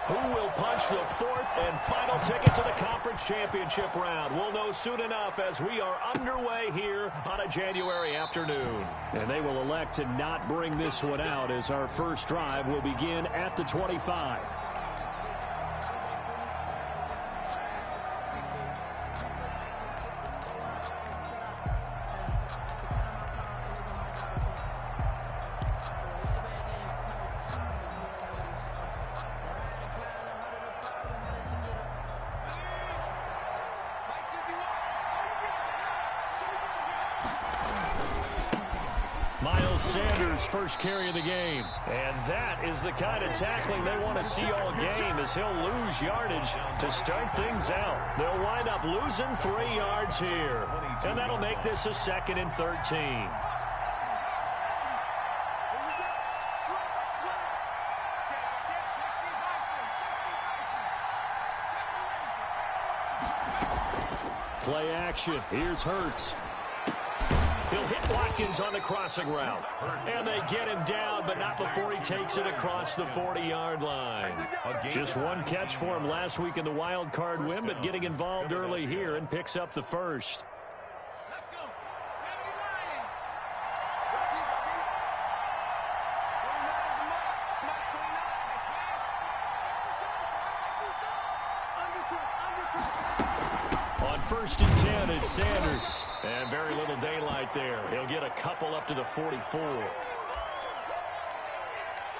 Who will punch the fourth and final ticket to the conference championship round? We'll know soon enough as we are underway here on a January afternoon. And they will elect to not bring this one out as our first drive will begin at the 25. Sanders' first carry of the game. And that is the kind of tackling they want to see all game as he'll lose yardage to start things out. They'll wind up losing 3 yards here. And that'll make this a 2nd and 13. Play action. Here's Hurts. He'll hit Watkins on the crossing route. And they get him down, but not before he takes it across the 40-yard line. Just one catch for him last week in the wild card win, but getting involved early here and picks up the first. On 1st and 10, it's Sanders. And very little daylight there. He'll get a couple up to the 44.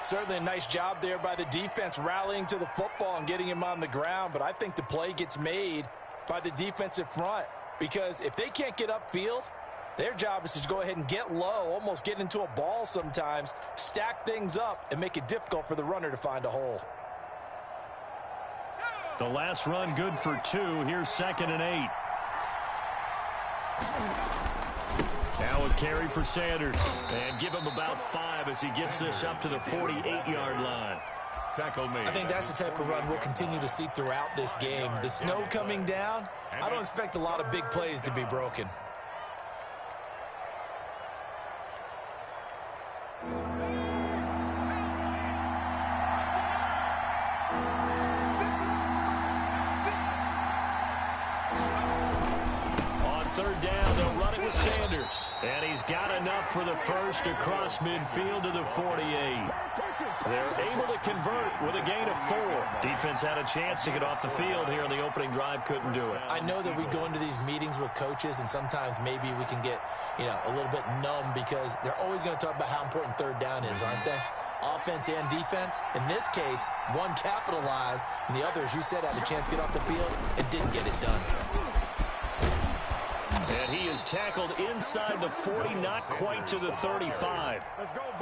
Certainly a nice job there by the defense rallying to the football and getting him on the ground. But I think the play gets made by the defensive front. Because if they can't get upfield, their job is to go ahead and get low, almost get into a ball sometimes, stack things up, and make it difficult for the runner to find a hole. The last run good for 2. Here's 2nd and 8. Now a carry for Sanders. And give him about 5 as he gets this up to the 48-yard line. Tackle me. I think that's the type of run we'll continue to see throughout this game. The snow coming down, I don't expect a lot of big plays to be broken. Third down, they'll run it with Sanders. And he's got enough for the first across midfield to the 48. They're able to convert with a gain of 4. Defense had a chance to get off the field here on the opening drive, couldn't do it. I know that we go into these meetings with coaches, and sometimes maybe we can get, a little bit numb because they're always going to talk about how important third down is, aren't they? Offense and defense. In this case, one capitalized, and the other, as you said, had a chance to get off the field and didn't get it done. And he is tackled inside the 40, not quite to the 35.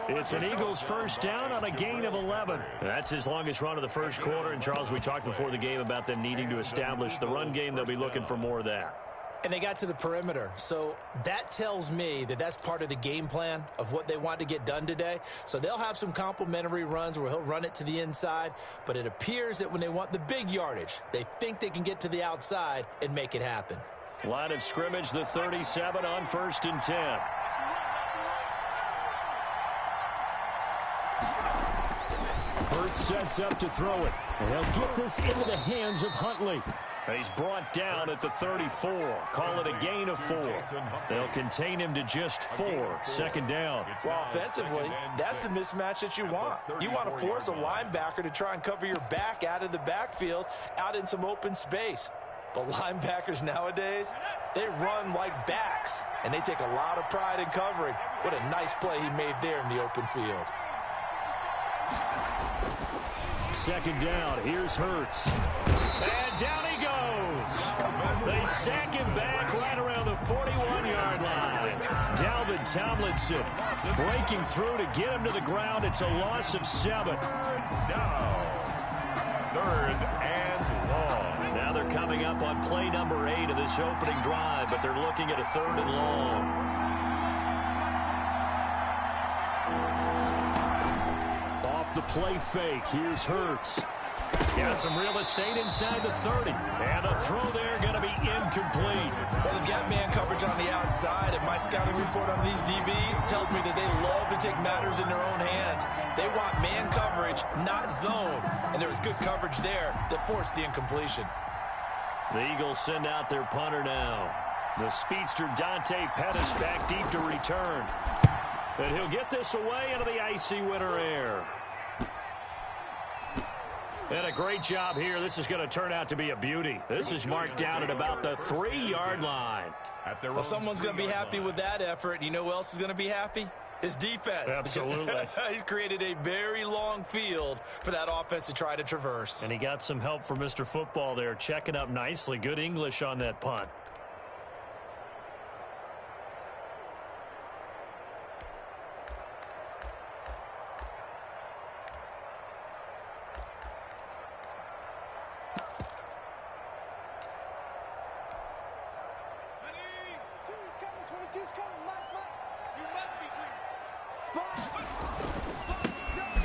It's an Eagles first down on a gain of 11. That's his longest run of the first quarter. And, Charles, we talked before the game about them needing to establish the run game. They'll be looking for more of that. And they got to the perimeter. So that tells me that that's part of the game plan of what they want to get done today. So they'll have some complimentary runs where he'll run it to the inside. But it appears that when they want the big yardage, they think they can get to the outside and make it happen. Line of scrimmage, the 37 on 1st and 10. Hurts sets up to throw it. And he'll get this into the hands of Huntley. He's brought down at the 34. Call it a gain of 4. They'll contain him to just 4. 2nd down. Well, offensively, that's the mismatch that you want. You want to force a linebacker to try and cover your back out of the backfield, out in some open space. But linebackers nowadays, they run like backs, and they take a lot of pride in covering. What a nice play he made there in the open field. 2nd down. Here's Hurts. And down he goes. They sack him back right around the 41-yard line. Dalvin Tomlinson breaking through to get him to the ground. It's a loss of 7. Down. 3rd and long. Now they're coming up on play number 8 of this opening drive, but they're looking at a 3rd and long. Off the play fake, here's Hurts. Got some real estate inside the 30. And the throw there going to be incomplete. Well, they've got man coverage on the outside, and my scouting report on these DBs tells me that they love to take matters in their own hands. They want man coverage, not zone. And there was good coverage there that forced the incompletion. The Eagles send out their punter now. The speedster Dante Pettis back deep to return. And he'll get this away into the icy winter air. And a great job here. This is going to turn out to be a beauty. This is marked down at about the 3-yard line. Well, someone's going to be happy with that effort. You know who else is going to be happy? His defense. Absolutely. He's created a very long field for that offense to try to traverse. And he got some help from Mr. Football there, checking up nicely. Good English on that punt.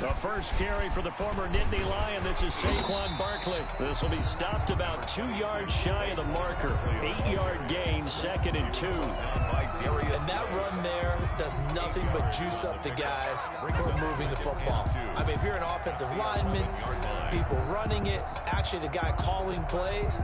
The first carry for the former Nittany Lion. This is Saquon Barkley. This will be stopped about 2 yards shy of the marker. 8-yard gain, 2nd and 2. And that run there does nothing but juice up the guys for moving the football. I mean, if you're an offensive lineman, people running it, actually the guy calling plays,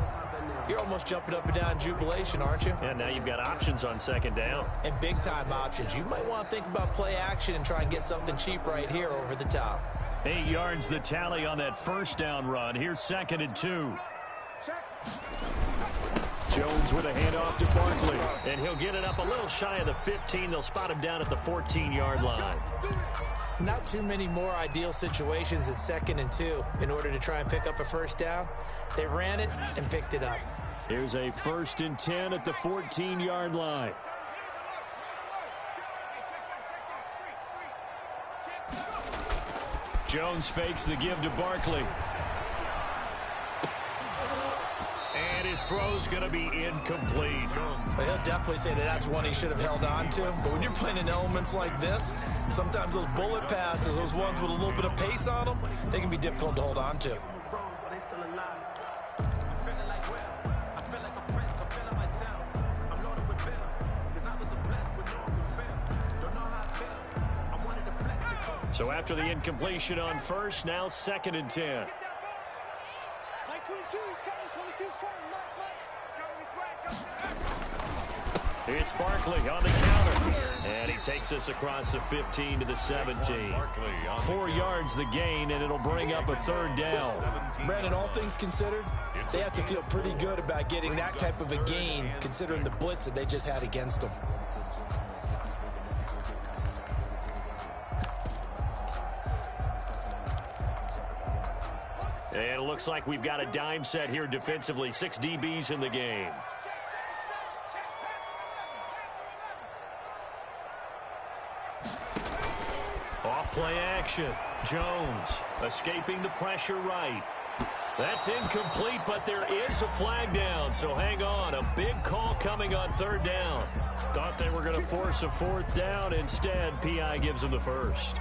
you're almost jumping up and down in jubilation, aren't you? And now you've got options on 2nd down. And big-time options. You might want to think about play action and try and get something cheap right here over the top. 8 yards the tally on that first down run. Here's 2nd and 2. Jones with a handoff to Barkley. And he'll get it up a little shy of the 15. They'll spot him down at the 14-yard line. Not too many more ideal situations at 2nd and 2 in order to try and pick up a first down. They ran it and picked it up. Here's a 1st and 10 at the 14-yard line. Jones fakes the give to Barkley. And his throw's going to be incomplete. Well, he'll definitely say that that's one he should have held on to. But when you're playing in elements like this, sometimes those bullet passes, those ones with a little bit of pace on them, they can be difficult to hold on to. So after the incompletion on first, now 2nd and 10. It's Barkley on the counter. And he takes us across the 15 to the 17. 4 yards the gain, and it'll bring up a 3rd down. Brandon, all things considered, they have to feel pretty good about getting that type of a gain, considering the blitz that they just had against them. And it looks like we've got a dime set here defensively. 6 DBs in the game. Off-play action. Jones escaping the pressure right. That's incomplete, but there is a flag down, so hang on. A big call coming on 3rd down. Thought they were going to force a 4th down. Instead, PI gives them the first.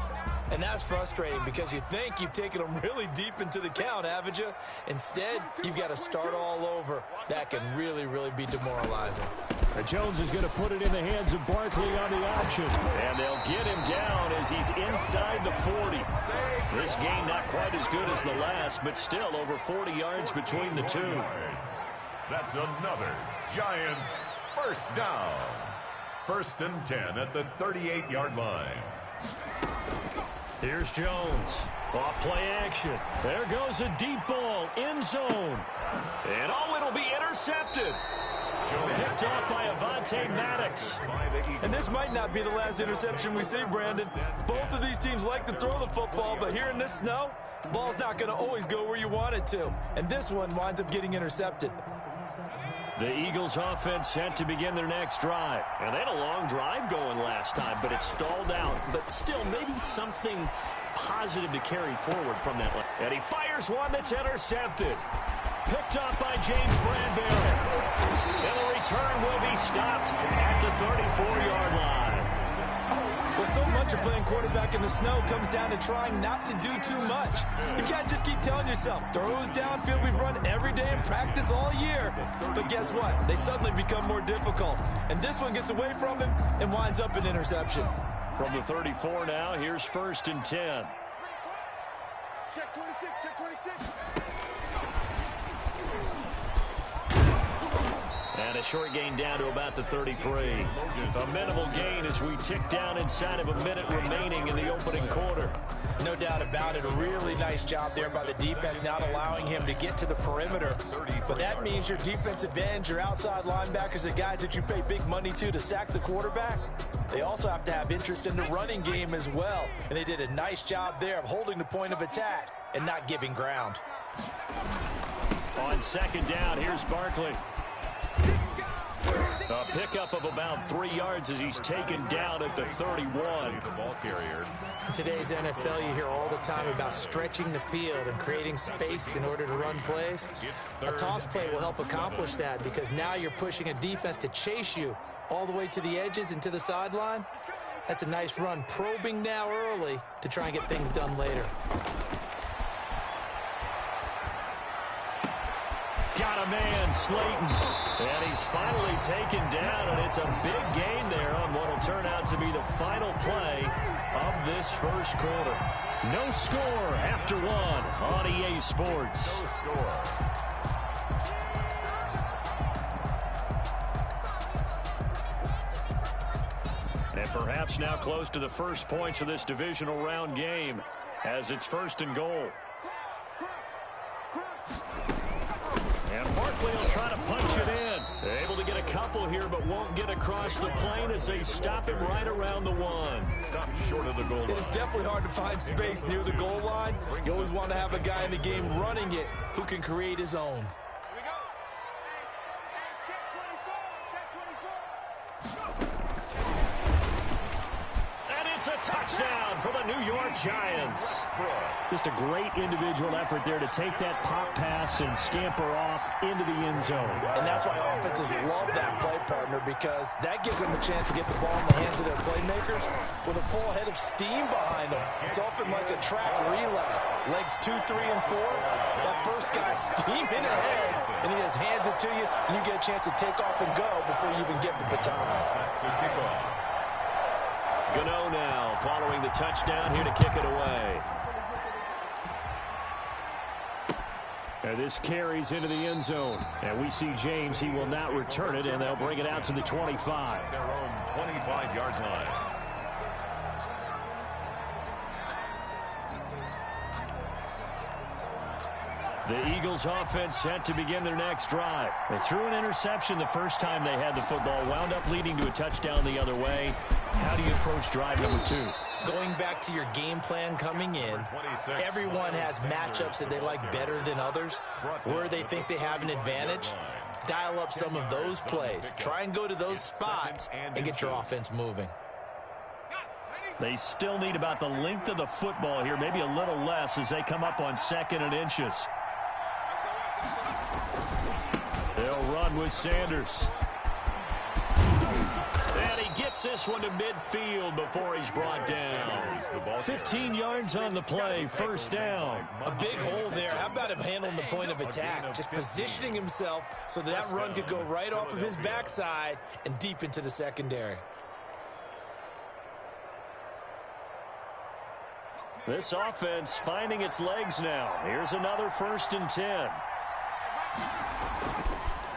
And that's frustrating because you think you've taken them really deep into the count, haven't you? Instead, you've got to start all over. That can really, really be demoralizing. Jones is going to put it in the hands of Barkley on the option. And they'll get him down as he's inside the 40. This game not quite as good as the last, but still over 40 yards between the two. That's another Giants first down. 1st and 10 at the 38-yard line. Here's Jones. Off-play action. There goes a deep ball. End zone. And it'll be intercepted. Picked off by Avonte Maddox. And this might not be the last interception we see, Brandon. Both of these teams like to throw the football, but here in this snow, the ball's not going to always go where you want it to. And this one winds up getting intercepted. The Eagles offense set to begin their next drive. And they had a long drive going last time, but it stalled out. But still, maybe something positive to carry forward from that one. And he fires one that's intercepted. Picked up by James Bradbury. And the return will be stopped at the 34-yard line. Well, so much of playing quarterback in the snow comes down to trying not to do too much. You can't just keep telling yourself, throws downfield we've run every day in practice all year. But guess what? They suddenly become more difficult. And this one gets away from him and winds up an interception. From the 34 now, here's 1st and 10. Check 26, check 26. And a short gain down to about the 33. A minimal gain as we tick down inside of a minute remaining in the opening quarter. No doubt about it. A really nice job there by the defense, not allowing him to get to the perimeter. But that means your defensive ends, your outside linebackers, the guys that you pay big money to sack the quarterback, they also have to have interest in the running game as well. And they did a nice job there of holding the point of attack and not giving ground. On 2nd down, here's Barkley. A pickup of about 3 yards as he's taken down at the 31. The ball carrier. In today's NFL, you hear all the time about stretching the field and creating space in order to run plays. A toss play will help accomplish that because now you're pushing a defense to chase you all the way to the edges and to the sideline. That's a nice run, probing now early to try and get things done later. Got a man, Slayton. And he's finally taken down, and it's a big gain there on what will turn out to be the final play of this first quarter. No score after 1 on EA Sports. No score. And perhaps now close to the first points of this divisional round game as it's 1st and goal. And Barkley will try to punch it in. Able to get a couple here, but won't get across the plane as they stop him right around the 1. Stop short of the goal line. It's definitely hard to find space near the goal line. You always want to have a guy in the game running it who can create his own. It's a touchdown for the New York Giants. Just a great individual effort there to take that pop pass and scamper off into the end zone. And that's why offenses love that play, partner, because that gives them a chance to get the ball in the hands of their playmakers with a full head of steam behind them. It's often like a track relay. Legs 2, 3, and 4. That first guy steaming ahead, and he just hands it to you, and you get a chance to take off and go before you even get the baton. To kick off. Gano now following the touchdown here to kick it away. And this carries into the end zone. And we see James, he will not return it, and they'll bring it out to the 25. Their own 25-yard line. The Eagles offense set to begin their next drive. They threw an interception the first time they had the football, wound up leading to a touchdown the other way. How do you approach drive number 2? Going back to your game plan coming in, everyone has matchups that they like better than others, where they think they have an advantage. Dial up some of those plays. Try and go to those spots and get your offense moving. They still need about the length of the football here, maybe a little less as they come up on 2nd and inches. They'll run with Sanders. And he gets this one to midfield before he's brought down. 15 yards on the play, 1st down. A big hole there. How about him handling the point of attack? Just positioning himself so that run could go right off of his backside and deep into the secondary. This offense finding its legs now. Here's another 1st and 10.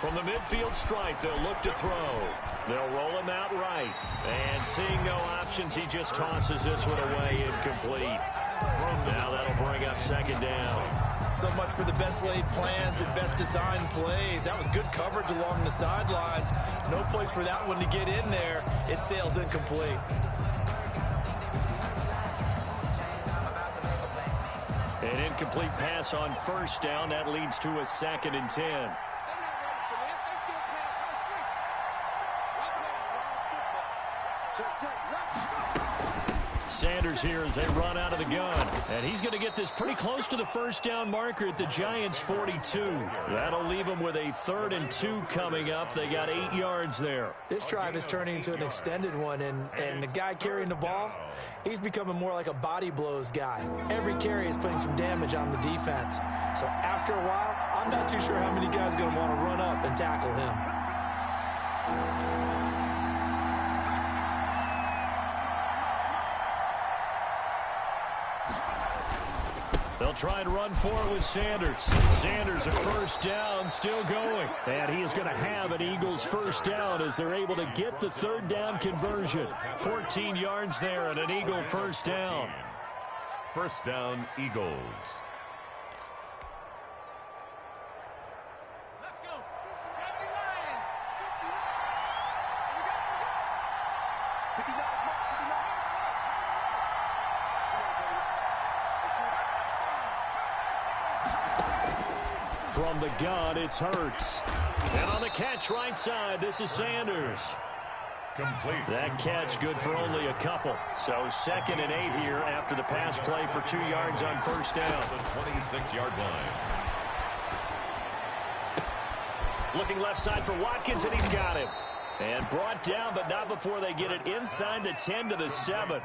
From the midfield stripe, they'll look to throw. They'll roll him out right. And seeing no options, he just tosses this one away incomplete. Now that'll bring up 2nd down. So much for the best laid plans and best designed plays. That was good coverage along the sidelines. No place for that one to get in there. It sails incomplete. An incomplete pass on 1st down. That leads to a 2nd and 10. Sanders here as they run out of the gun. And he's going to get this pretty close to the first down marker at the Giants' 42. That'll leave them with a 3rd and 2 coming up. They got 8 yards there. This drive is turning into an extended one, and the guy carrying the ball, he's becoming more like a body blows guy. Every carry is putting some damage on the defense. So after a while, I'm not too sure how many guys are going to want to run up and tackle him. They'll try and run for it with Sanders. Sanders, a first down, still going. And he is going to have an Eagles first down as they're able to get the 3rd down conversion. 14 yards there and an Eagle first down. First down, Eagles. Let's go. 79. 59. From the gun, it's Hurts. And on the catch right side, this is Sanders. Complete. That catch good for only a couple. So 2nd and 8 here after the pass play for 2 yards on first down. The 26-yard line. Looking left side for Watkins, and he's got him. And brought down, but not before they get it inside the 10 to the 7.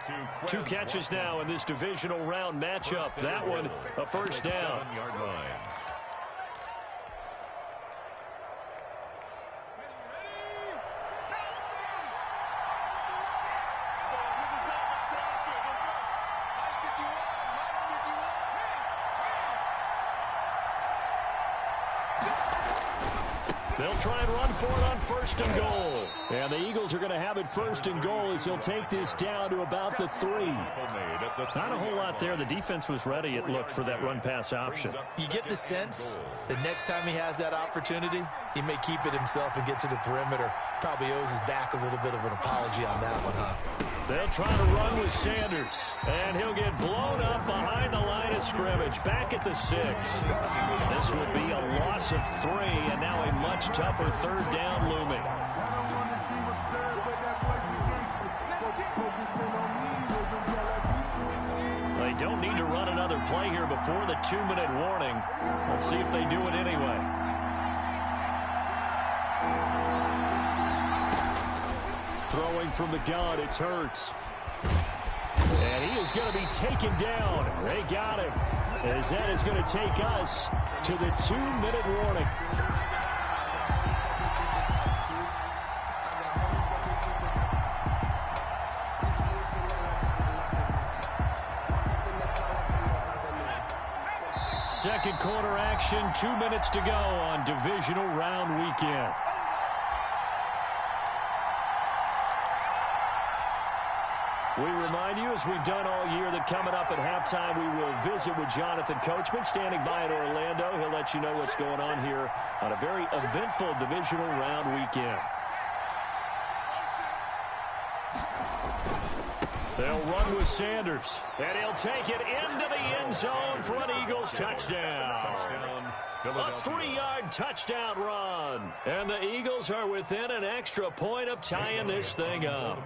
2 catches now in this divisional round matchup. That one, a first down. 7-yard line. They'll try and run for it on 1st and goal. And the Eagles are going to have it 1st and goal as he'll take this down to about the 3. Not a whole lot there. The defense was ready, it looked, for that run-pass option. You get the sense that next time he has that opportunity, he may keep it himself and get to the perimeter. Probably owes his back a little bit of an apology on that one, huh? They'll try to run with Sanders. And he'll get blown up behind the line of scrimmage. Back at the 6. This will be a loss of 3, and now a much tougher 3rd down looming. They don't need to run another play here before the 2-minute warning. Let's see if they do it anyway. Throwing from the gun, it's Hurts. And he is going to be taken down. They got him. As that is going to take us to the 2-minute warning. Second quarter action, 2 minutes to go on divisional round weekend. We remind you, as we've done all year, that coming up at halftime, we will visit with Jonathan Coachman, standing by in Orlando. He'll let you know what's going on here on a very eventful divisional round weekend. They'll run with Sanders, and he'll take it into the end zone for an Eagles touchdown. A 3-yard touchdown run. And the Eagles are within an extra point of tying this thing up.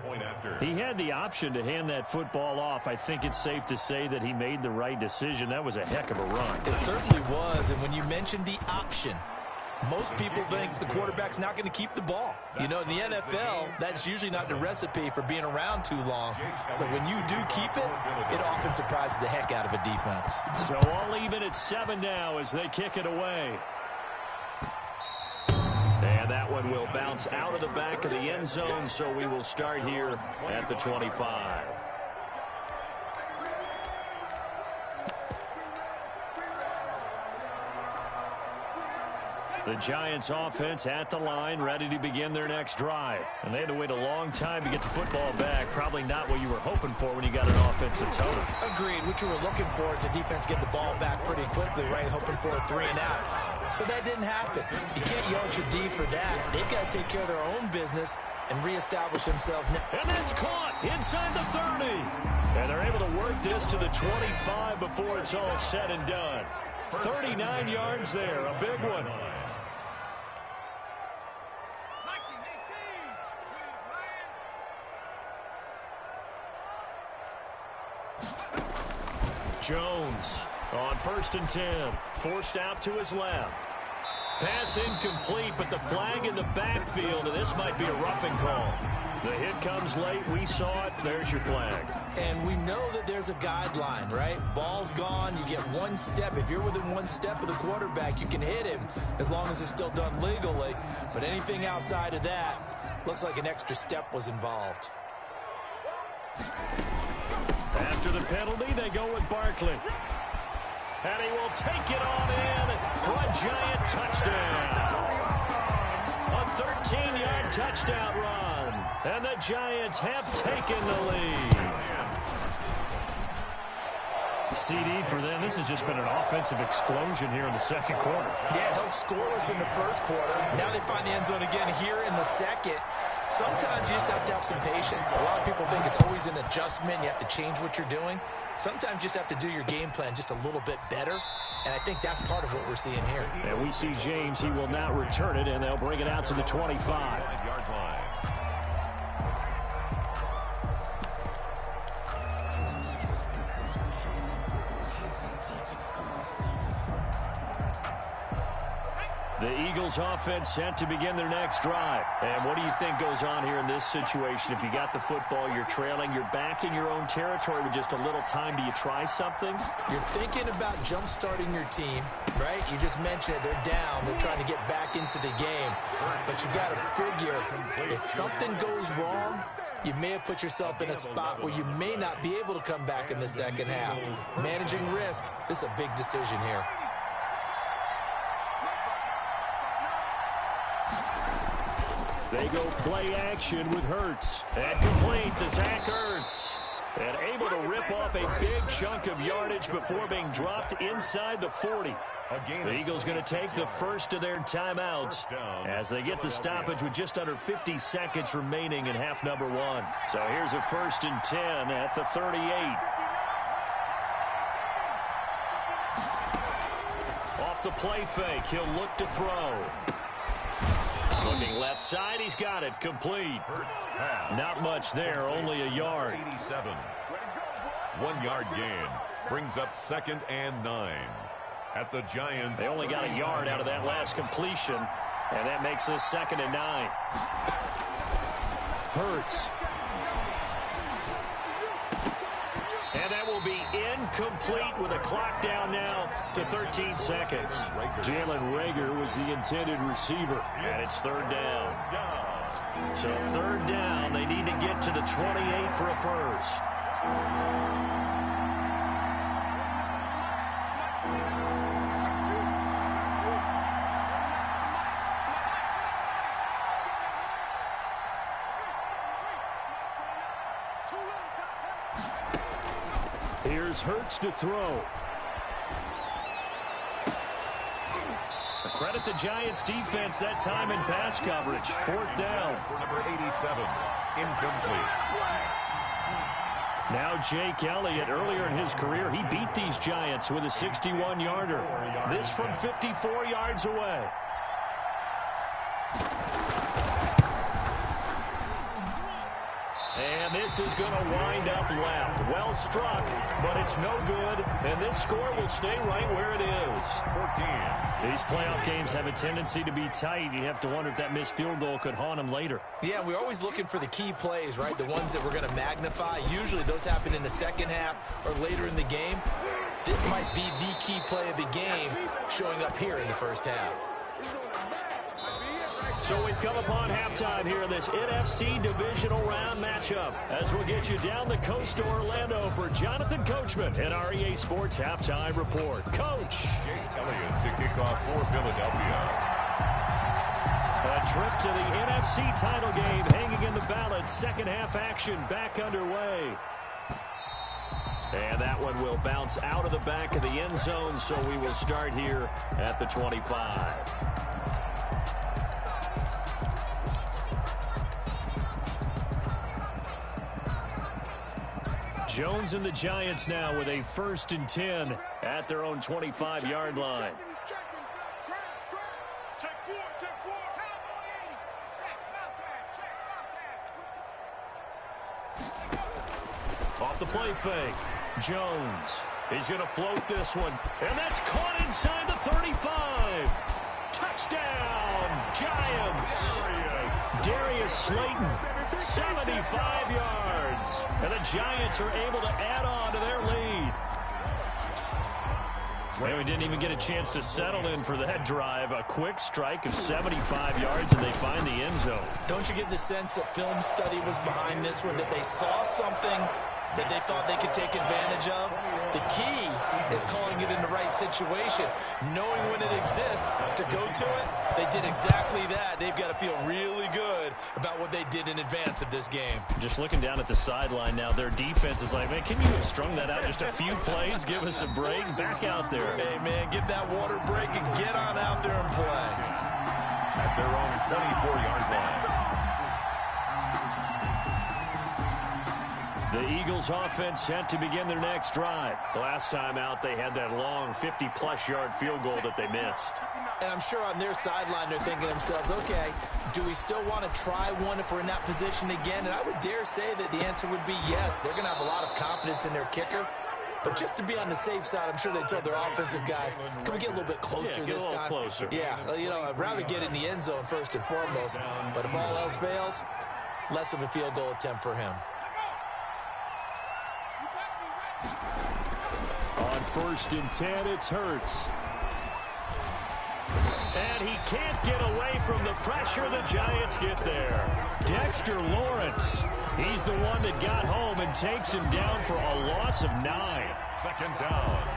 He had the option to hand that football off. I think it's safe to say that he made the right decision. That was a heck of a run. It certainly was. And when you mentioned the option, most people think the quarterback's not going to keep the ball. You know, in the NFL, that's usually not the recipe for being around too long. So when you do keep it, it often surprises the heck out of a defense. So all even at 7 now as they kick it away. And that one will bounce out of the back of the end zone, so we will start here at the 25. The Giants offense at the line, ready to begin their next drive. And they had to wait a long time to get the football back. Probably not what you were hoping for when you got an offensive total. Agreed. What you were looking for is the defense get the ball back pretty quickly, right? Hoping for a 3 and out. So that didn't happen. You can't yell at your D for that. They've got to take care of their own business and reestablish themselves. And that's caught inside the 30. And they're able to work this to the 25 before it's all said and done. 39 yards there, a big one. Jones on 1st and 10. Forced out to his left. Pass incomplete, but the flag in the backfield, and this might be a roughing call. The hit comes late. We saw it. There's your flag. And we know that there's a guideline, right? Ball's gone. You get one step. If you're within one step of the quarterback, you can hit him as long as it's still done legally. But anything outside of that, looks like an extra step was involved. After the penalty, they go with Barkley. And he will take it on in for a giant touchdown. A 13-yard touchdown run. And the Giants have taken the lead. CD for them. This has just been an offensive explosion here in the second quarter. Yeah, held scoreless in the first quarter. Now they find the end zone again here in the second. Sometimes you just have to have some patience. A lot of people think it's always an adjustment. You have to change what you're doing. Sometimes you just have to do your game plan just a little bit better. And I think that's part of what we're seeing here. And we see James. He will now return it, and they'll bring it out to the 25. The Eagles offense set to begin their next drive. And what do you think goes on here in this situation? If you got the football, you're trailing, you're back in your own territory with just a little time. Do you try something? You're thinking about jump-starting your team, right? You just mentioned it. They're down. They're trying to get back into the game. But you got to figure if something goes wrong, you may have put yourself in a spot where you may not be able to come back in the second half. Managing risk, this is a big decision here. They go play action with Hurts. And complete to Zach Ertz. And able to rip off a big chunk of yardage before being dropped inside the 40. The Eagles going to take the first of their timeouts as they get the stoppage with just under 50 seconds remaining in half number one. So here's a 1st and 10 at the 38. Off the play fake, he'll look to throw. Looking left side, he's got it. Complete. Not much there, only a yard. 87. 1 yard gain brings up 2nd and 9. At the Giants. They only got a yard out of that last completion, and that makes this 2nd and 9. Hurts. And that will be incomplete with a clock down now to 13 seconds. Jalen Reagor was the intended receiver, and it's 3rd down. So 3rd down, they need to get to the 28 for a first. Here's Hurts to throw. Credit the Giants defense that time in pass coverage. 4th down. For number 87, incomplete. Now Jake Elliott, earlier in his career, he beat these Giants with a 61-yarder. This from 54 yards away. And this is going to wind up left. Well struck, but it's no good. And this score will stay right where it is. 14. These playoff games have a tendency to be tight. You have to wonder if that missed field goal could haunt them later. Yeah, we're always looking for the key plays, right? The ones that we're going to magnify. Usually those happen in the second half or later in the game. This might be the key play of the game showing up here in the first half. So we've come upon halftime here in this NFC divisional round matchup as we'll get you down the coast to Orlando for Jonathan Coachman in our EA Sports Halftime Report. Coach. Jake Elliott to kick off for Philadelphia. A trip to the NFC title game hanging in the balance. Second half action back underway. And that one will bounce out of the back of the end zone, so we will start here at the 25. Jones and the Giants now with a 1st and 10 at their own 25-yard line. Off the play fake, Jones. He's going to float this one. And that's caught inside the 35. Touchdown, Giants. Darius Slayton, 75 yards. And the Giants are able to add on to their lead. Well, we didn't even get a chance to settle in for that drive. A quick strike of 75 yards, and they find the end zone. Don't you get the sense that film study was behind this one, that they saw something that they thought they could take advantage of? The key is calling it in the right situation, knowing when it exists to go to it. They did exactly that. They've got to feel really good about what they did in advance of this game. Just looking down at the sideline now, their defense is like, man, can you have strung that out just a few plays? Give us a break. Back out there. Hey, man, give that water break and get on out there and play. At their own 24-yard line. The Eagles offense set to begin their next drive. Last time out, they had that long 50-plus yard field goal that they missed. And I'm sure on their sideline they're thinking to themselves, okay, do we still want to try one if we're in that position again? And I would dare say that the answer would be yes. They're going to have a lot of confidence in their kicker. But just to be on the safe side, I'm sure they told their offensive guys, can we get a little bit closer this time? Closer. Yeah, you know, I'd rather get in the end zone first and foremost. But if all else fails, less of a field goal attempt for him. On 1st and 10, it's Hurts. And he can't get away from the pressure. The Giants get there. Dexter Lawrence. He's the one that got home and takes him down for a loss of 9. Second down.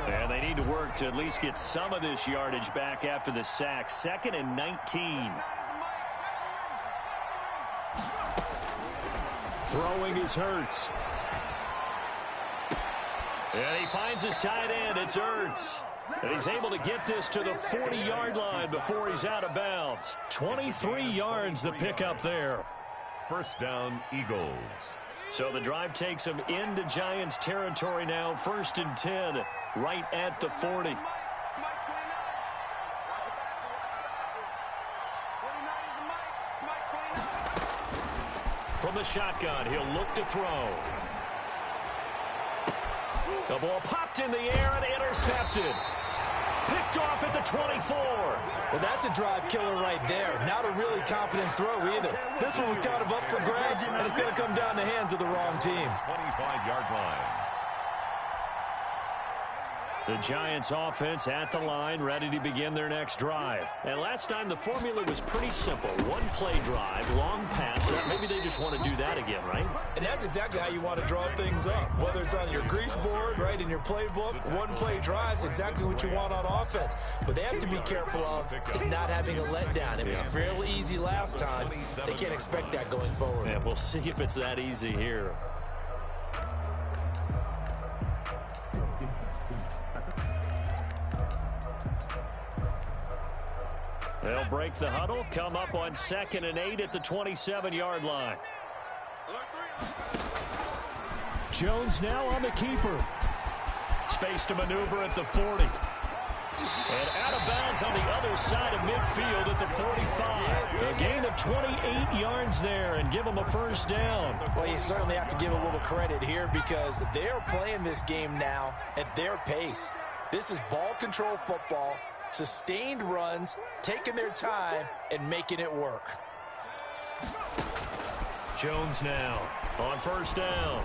And they need to work to at least get some of this yardage back after the sack. 2nd and 19. Throwing is Hurts. And he finds his tight end. It's Hurts. And he's able to get this to the 40-yard line before he's out of bounds. 23 yards the pickup there. First down, Eagles. So the drive takes him into Giants territory now. 1st and 10, right at the 40. From the shotgun, he'll look to throw. The ball popped in the air and intercepted. Picked off at the 24. Well, that's a drive killer right there. Not a really confident throw either. This one was kind of up for grabs, and it's going to come down the hands of the wrong team. 25-yard line. The Giants offense at the line, ready to begin their next drive. And last time the formula was pretty simple. One-play drive, long pass. Maybe they just want to do that again, right? And that's exactly how you want to draw things up. Whether it's on your grease board, right, in your playbook, one-play drive's exactly what you want on offense. What they have to be careful of is not having a letdown. It was fairly easy last time. They can't expect that going forward. Yeah, we'll see if it's that easy here. They'll break the huddle, come up on 2nd and 8 at the 27-yard line. Jones now on the keeper. Space to maneuver at the 40. And out of bounds on the other side of midfield at the 45. A gain of 28 yards there and give them a first down. Well, you certainly have to give a little credit here because they're playing this game now at their pace. This is ball control football. Sustained runs, taking their time, and making it work. Jones now on 1st down.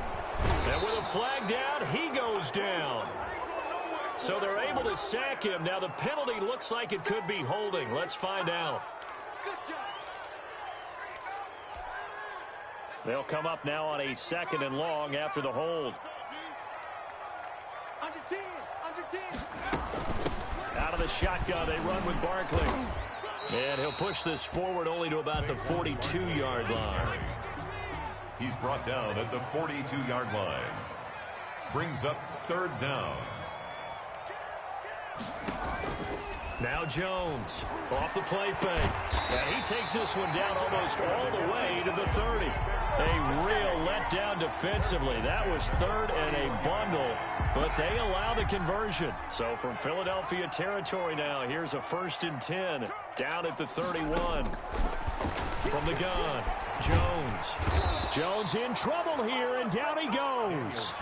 And with a flag down, he goes down. So they're able to sack him. Now the penalty looks like it could be holding. Let's find out. They'll come up now on a 2nd and long after the hold. Under 10, under 10. Out of the shotgun, they run with Barkley. And he'll push this forward only to about the 42-yard line. He's brought down at the 42-yard line. Brings up 3rd down. Now Jones off the play fake. And he takes this one down almost all the way to the 30. A real letdown defensively. That was third and a bundle, but they allow the conversion. So from Philadelphia territory now, here's a 1st and 10 down at the 31. From the gun, Jones. Jones in trouble here, and down he goes.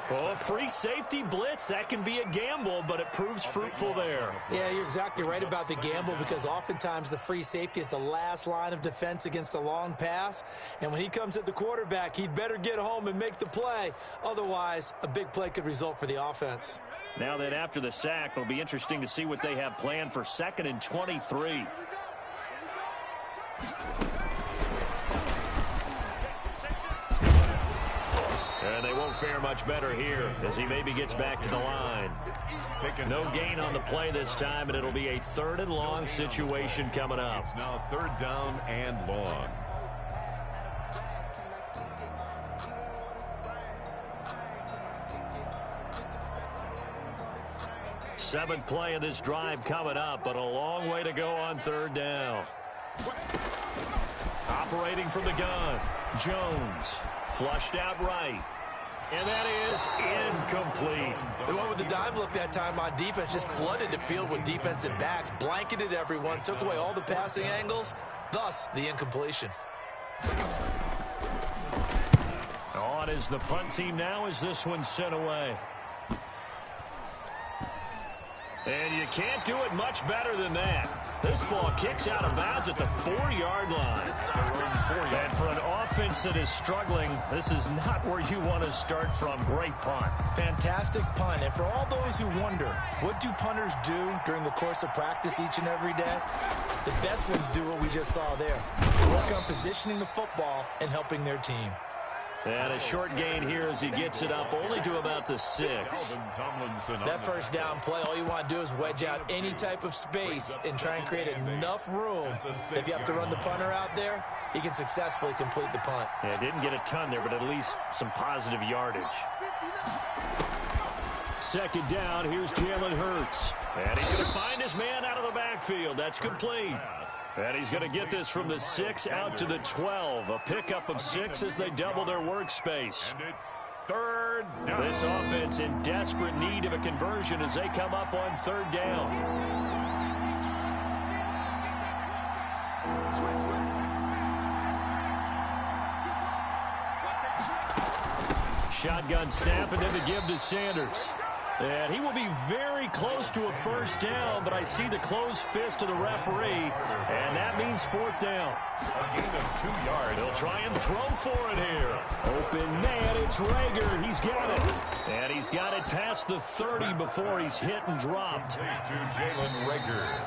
Oh, a free safety blitz, that can be a gamble, but it proves fruitful there. Yeah, you're exactly right about the gamble, because oftentimes the free safety is the last line of defense against a long pass. And when he comes at the quarterback, he'd better get home and make the play. Otherwise, a big play could result for the offense. Now then, after the sack, it'll be interesting to see what they have planned for 2nd and 23. And they won't fare much better here as he maybe gets back to the line. No gain on the play this time, and it'll be a 3rd and long situation coming up. It's now 3rd down and long. Seventh play of this drive coming up, but a long way to go on 3rd down. Operating from the gun, Jones. Flushed out right. And that is incomplete. They went with the dime look that time on defense, just flooded the field with defensive backs, blanketed everyone, took away all the passing angles, thus the incompletion. On is the punt team now as this one's sent away. And you can't do it much better than that. This ball kicks out of bounds at the 4-yard line. And for an offense that is struggling, this is not where you want to start from. Great punt. Fantastic punt. And for all those who wonder, what do punters do during the course of practice each and every day? The best ones do what we just saw there. Work on positioning the football and helping their team. And a short gain here as he gets it up only to about the 6. That 1st down play, all you want to do is wedge out any type of space and try and create enough room. If you have to run the punter out there, he can successfully complete the punt. Yeah, didn't get a ton there, but at least some positive yardage. 2nd down, here's Jalen Hurts. And he's going to find his man out of the backfield. That's complete. And he's going to get this from the 6 out to the 12. A pickup of 6 as they double their workspace. And it's 3rd down. This offense in desperate need of a conversion as they come up on 3rd down. Shotgun snap, and then the give to Sanders. And he will be very close to a 1st down, but I see the closed fist of the referee, and that means 4th down. A gain of 2 yards. They'll try and throw for it here. Open man, it's Rager. He's got it. And he's got it past the 30 before he's hit and dropped. To Jalen Rager.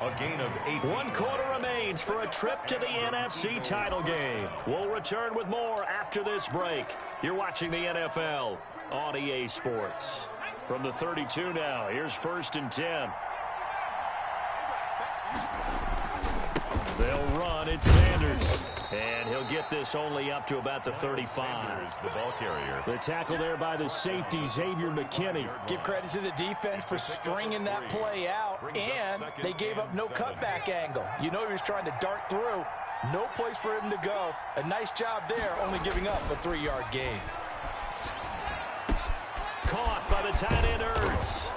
A gain of 8. 1 quarter remains for a trip to the NFC title game. We'll return with more after this break. You're watching the NFL on EA Sports. From the 32 now, here's 1st and 10. They'll run. It's Sanders. And he'll get this only up to about the 35. Sanders, the ball carrier. The tackle there by the safety, Xavier McKinney. Give credit to the defense for stringing that play out, and they gave up no cutback angle. You know he was trying to dart through. No place for him to go. A nice job there, only giving up a 3-yard gain. Caught by the tight end, Ertz.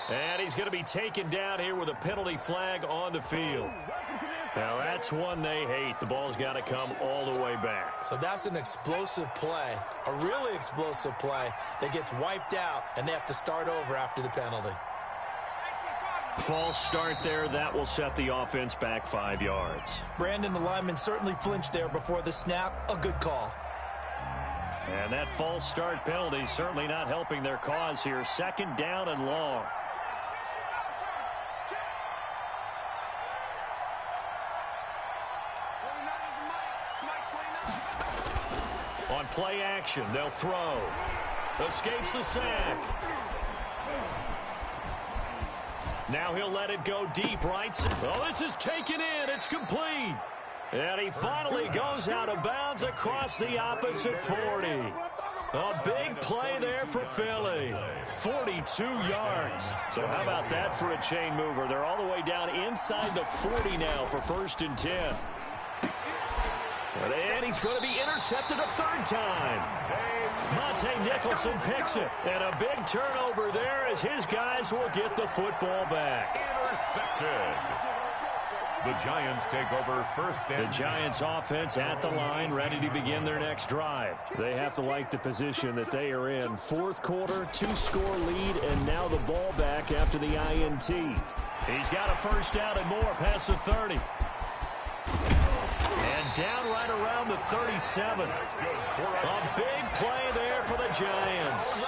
And he's going to be taken down here with a penalty flag on the field. Now, that's one they hate. The ball's got to come all the way back. So that's an explosive play, a really explosive play that gets wiped out, and they have to start over after the penalty. False start there. That will set the offense back 5 yards. Brandon, the lineman certainly flinched there before the snap. A good call. And that false start penalty certainly not helping their cause here. 2nd down and long. On play action, they'll throw. Escapes the sack. Now he'll let it go deep, right? Oh, this is taken in. It's complete. And he finally goes out of bounds across the opposite 40. A big play there for Philly. 42 yards. So how about that for a chain mover? They're all the way down inside the 40 now for 1st and 10. And he's going to be intercepted a third time. Monte Nicholson picks it. And a big turnover there as his guys will get the football back. Intercepted. The Giants take over first and The Giants offense at the line, ready to begin their next drive. They have to like the position that they are in. Fourth quarter, 2-score lead, and now the ball back after the INT. He's got a first down and more past the 30. And down right around the 37. A big play there for the Giants.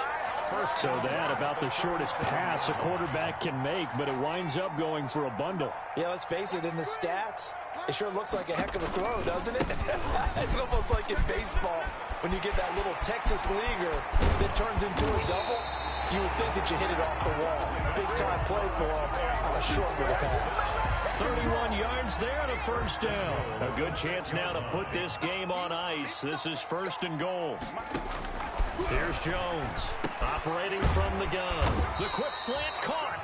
So that about the shortest pass a quarterback can make, but it winds up going for a bundle. Yeah, let's face it, in the stats, it sure looks like a heck of a throw, doesn't it? It's almost like in baseball when you get that little Texas leaguer that turns into a double. You would think that you hit it off the wall. Big-time play for him on a short little pass. 31 yards there and a first down. A good chance now to put this game on ice. This is first and goal. Here's Jones, operating from the gun. The quick slant caught.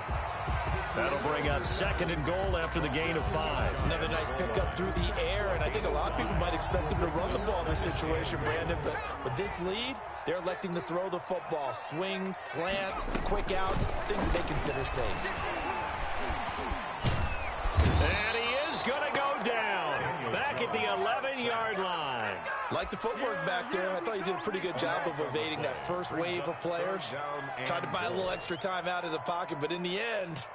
That'll bring up second and goal after the gain of 5. Another nice pickup through the air, and I think a lot of people might expect them to run the ball in this situation, Brandon, but with this lead, they're electing to throw the football. Swings, slants, quick outs, things that they consider safe. And he is going to go down. Back at the 11-yard line. Like the footwork back there, I thought you did a pretty good job of evading that first wave of players. Tried to buy a little extra time out of the pocket, but in the end,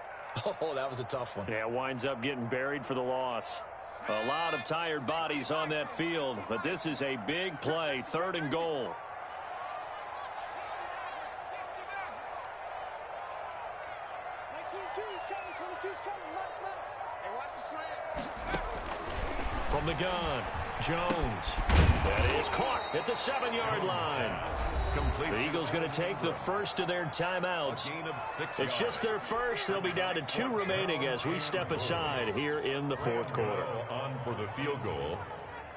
oh, that was a tough one. Yeah, winds up getting buried for the loss. A lot of tired bodies on that field, but this is a big play, third and goal. From the gun, Jones. That is caught at the 7-yard line. The Eagles going to take the first of their timeouts. It's just their first. They'll be down to 2 remaining as we step aside here in the fourth quarter. On for the field goal,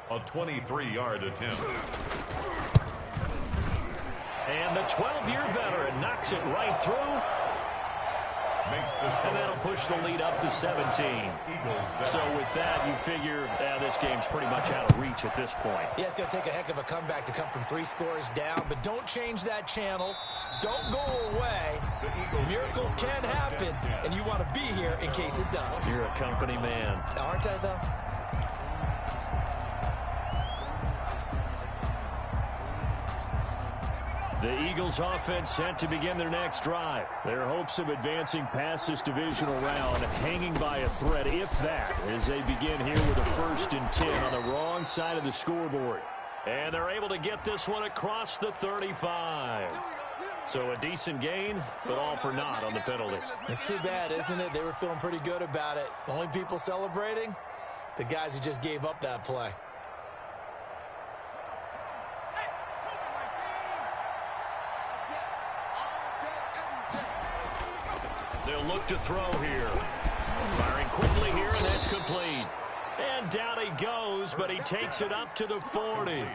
a 23-yard attempt. And the 12-year veteran knocks it right through. And that'll push the lead up to 17. So with that, you figure this game's pretty much out of reach at this point. Yeah, it's going to take a heck of a comeback to come from 3 scores down, but don't change that channel. Don't go away. Miracles can happen, and you want to be here in case it does. You're a company man. Aren't I, though? The Eagles offense set to begin their next drive. Their hopes of advancing past this divisional round hanging by a thread, if that, as they begin here with a 1st and 10 on the wrong side of the scoreboard. And they're able to get this one across the 35. So a decent gain, but all for naught on the penalty. It's too bad, isn't it? They were feeling pretty good about it. The only people celebrating, the guys who just gave up that play. They'll look to throw here. Firing quickly here, and that's complete. And down he goes, but he takes it up to the 40.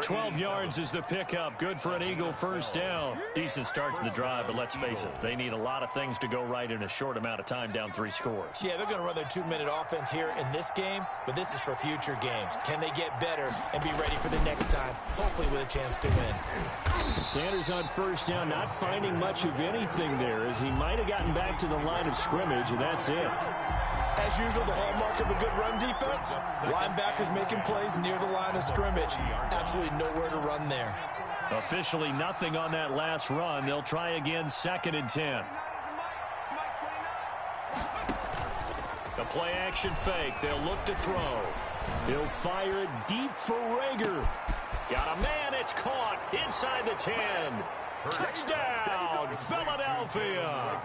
12 yards is the pickup. Good for an Eagle first down. Decent start to the drive, but let's face it, they need a lot of things to go right in a short amount of time, down 3 scores. Yeah, they're going to run their 2-minute offense here in this game, but this is for future games. Can they get better and be ready for the next time, hopefully with a chance to win? Sanders on first down, not finding much of anything there, as he might have gotten back to the line of scrimmage, and that's it. As usual, the hallmark of a good run defense, linebackers making plays near the line of scrimmage. Absolutely nowhere to run there. Officially nothing on that last run. They'll try again, 2nd and 10. The play action fake. They'll look to throw. He'll fire it deep for Rager. Got a man. It's caught inside the 10. Touchdown, Philadelphia.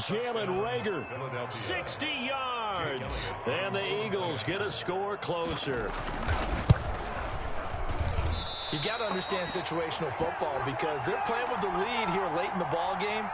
Jalen Rager, 60 yards. And the Eagles get a score closer. You got to understand situational football because they're playing with the lead here late in the ball game.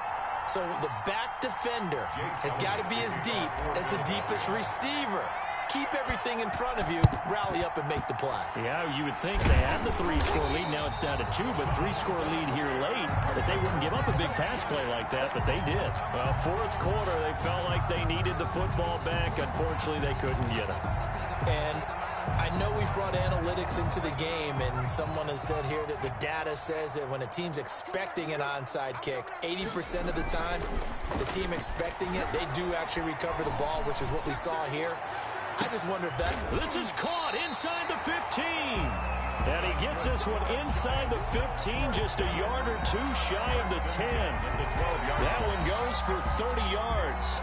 So the back defender has got to be as deep as the deepest receiver. Keep everything in front of you, rally up and make the play. Yeah, you would think they had the 3-score lead. Now it's down to 2, but 3-score lead here late, that they wouldn't give up a big pass play like that, but they did. Well, 4th quarter, they felt like they needed the football back. Unfortunately, they couldn't get it. And I I know we've brought analytics into the game, and someone has said here that the data says that when a team's expecting an onside kick, 80% of the time, the team expecting it, they do actually recover the ball, which is what we saw here. I just wonder if that... This is caught inside the 15. And he gets this one inside the 15, just a yard or two shy of the 10. That one goes for 30 yards.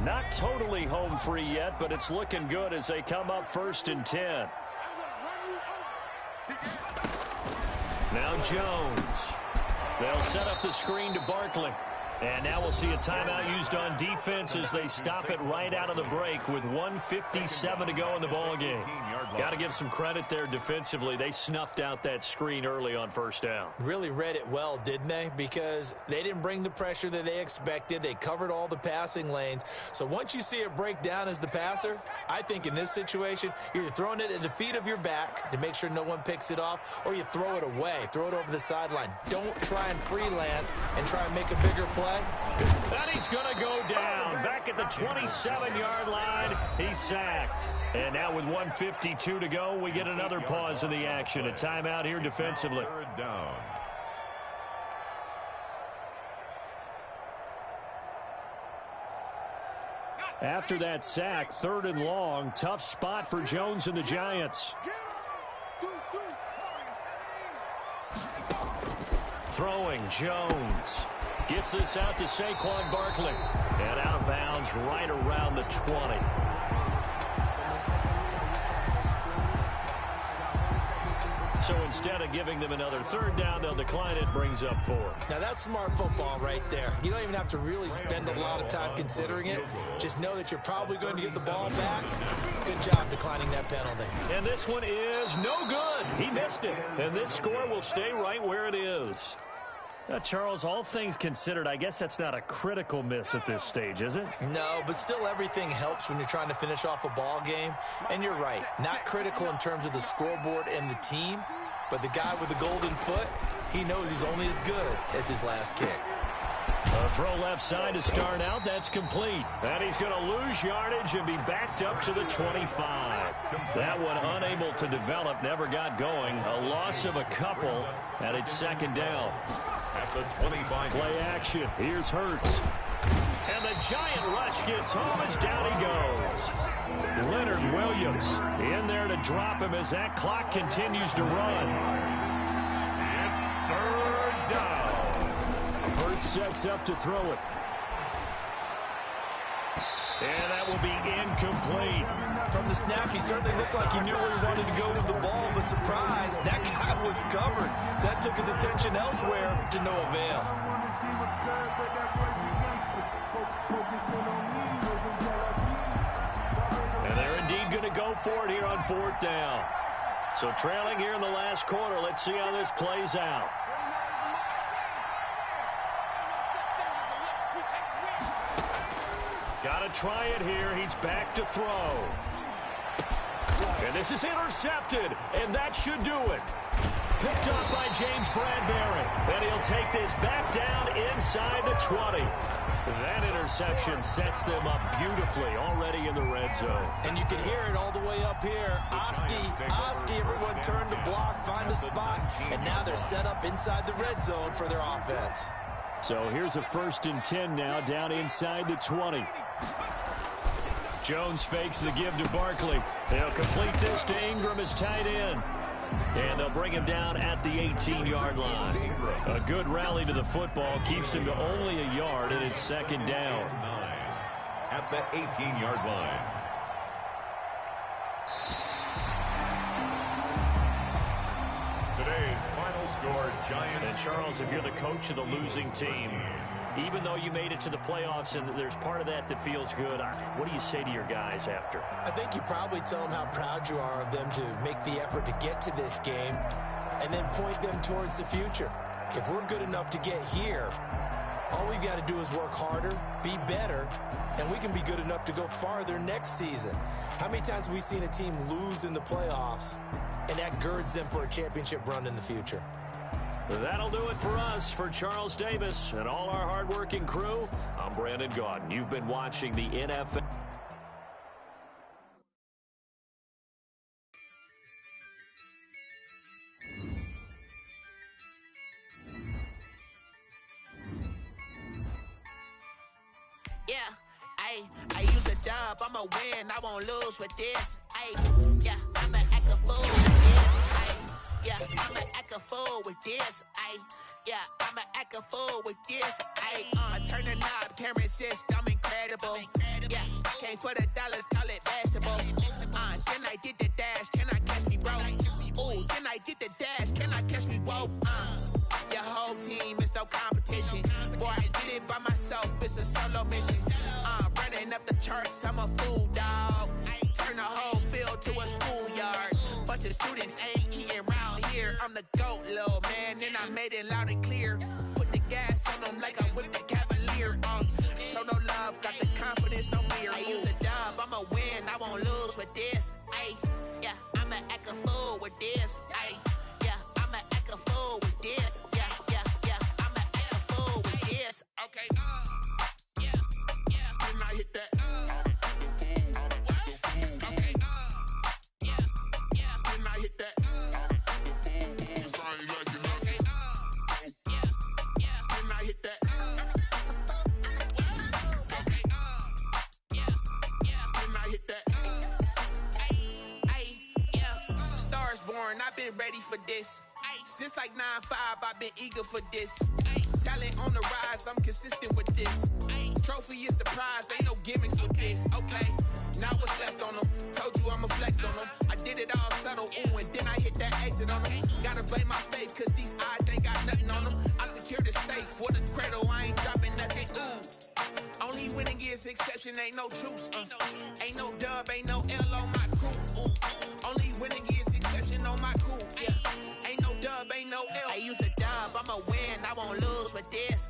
Not totally home free yet, but it's looking good as they come up 1st and 10. Now Jones. They'll set up the screen to Barkley. And now we'll see a timeout used on defense as they stop it right out of the break with 1:57 to go in the ballgame. Got to give some credit there defensively. They snuffed out that screen early on 1st down. Really read it well, didn't they? Because they didn't bring the pressure that they expected. They covered all the passing lanes. So once you see it break down as the passer, I think in this situation, you're either throwing it at the feet of your back to make sure no one picks it off, or you throw it away, throw it over the sideline. Don't try and freelance and try and make a bigger play. And he's going to go down. Back at the 27-yard line, he's sacked. And now with 1:52 to go, we get another pause in the action. A timeout here defensively. 3rd down. After that sack, 3rd and long, tough spot for Jones and the Giants. Throwing, Jones. Gets this out to Saquon Barkley. And out of bounds right around the 20. So instead of giving them another 3rd down, they'll decline it, brings up 4. Now that's smart football right there. You don't even have to really spend a lot of time considering it. Just know that you're probably going to get the ball back. Good job declining that penalty. And this one is no good. He missed it. And this score will stay right where it is. Charles, all things considered, I guess that's not a critical miss at this stage, is it? No, but still everything helps when you're trying to finish off a ball game. And you're right, not critical in terms of the scoreboard and the team, but the guy with the golden foot, he knows he's only as good as his last kick. A throw left side to start out. That's complete. And he's going to lose yardage and be backed up to the 25. That one unable to develop, never got going. A loss of a couple, and it's 2nd down. At the 25. Play action. Here's Hurts. And the giant rush gets home as down he goes. Leonard Williams in there to drop him as that clock continues to run. It's 3rd down. Hurts sets up to throw it. And that will be incomplete. From the snap, he certainly looked like he knew where he wanted to go with the ball, but surprise, that guy was covered. So that took his attention elsewhere to no avail. And they're indeed going to go for it here on 4th down. So trailing here in the last quarter, let's see how this plays out. Got to try it here. He's back to throw. And this is intercepted, and that should do it. Picked up by James Bradbury. And he'll take this back down inside the 20. That interception sets them up beautifully already in the red zone. And you can hear it all the way up here. Oski, everyone turned to block, find a spot, and now they're set up inside the red zone for their offense. So here's a 1st and 10 now down inside the 20. Jones fakes the give to Barkley. They'll complete this to Ingram as tight end. And they'll bring him down at the 18-yard line. A good rally to the football keeps him to only a yard, and it's 2nd down. At the 18-yard line. Today's final score, Giants. And Charles, if you're the coach of the losing team, even though you made it to the playoffs and there's part of that that feels good, what do you say to your guys after? I think you probably tell them how proud you are of them to make the effort to get to this game and then point them towards the future. If we're good enough to get here, All we've got to do is work harder, be better, and we can be good enough to go farther next season. How many times have we seen a team lose in the playoffs, and that girds them for a championship run in the future? That'll do it for us. For Charles Davis and all our hardworking crew, I'm Brandon Gaudin. You've been watching the NFL. I use a dub, I'ma win, I won't lose with this. I'ma act a fool with this. I'ma act a fool with this. I'ma act a fool with this. I turn the knob, can't resist, I'm incredible. Came for the dollars, call it vegetable. Then I did the dash, can I catch me, bro? Ooh, then I did the dash, can I catch me, whoa? Your whole team is no competition. Boy, I did it by myself, it's a solo mission. Running up the charts, I'm a fool, dog. Turn the whole field to a schoolyard. Bunch of students ain't eating round here. I'm the GOAT, little man, and I made it loud and clear. Put the gas on them like I whipped the Cavalier. Show no love, got the confidence, no fear. I use a dub, I'ma win, I won't lose with this. I'ma act a fool with this. I'ma act a fool with this. I'ma act a fool with this. Okay. When I hit that. Okay. When I hit that. Okay. When I hit that. Okay. When I hit that. Stars born, I've been ready for this. Since like 9-5, I've been eager for this. Talent on the rise, I'm consistent with this. Trophy is the prize, ain't no gimmicks with this. Okay, now what's left on them? Told you I'ma flex on them. I did it all subtle, ooh, and then I hit that exit on them. Gotta blame my faith, cause these odds ain't got nothing on them. I secured the safe for the cradle, I ain't dropping nothing, ooh. Only winning is exception, ain't no truce. Ain't no dub, ain't no L on my crew. Only winning is exception on my crew. Ain't no dub, ain't no L. I use a dub, I'ma win, I won't lose with this.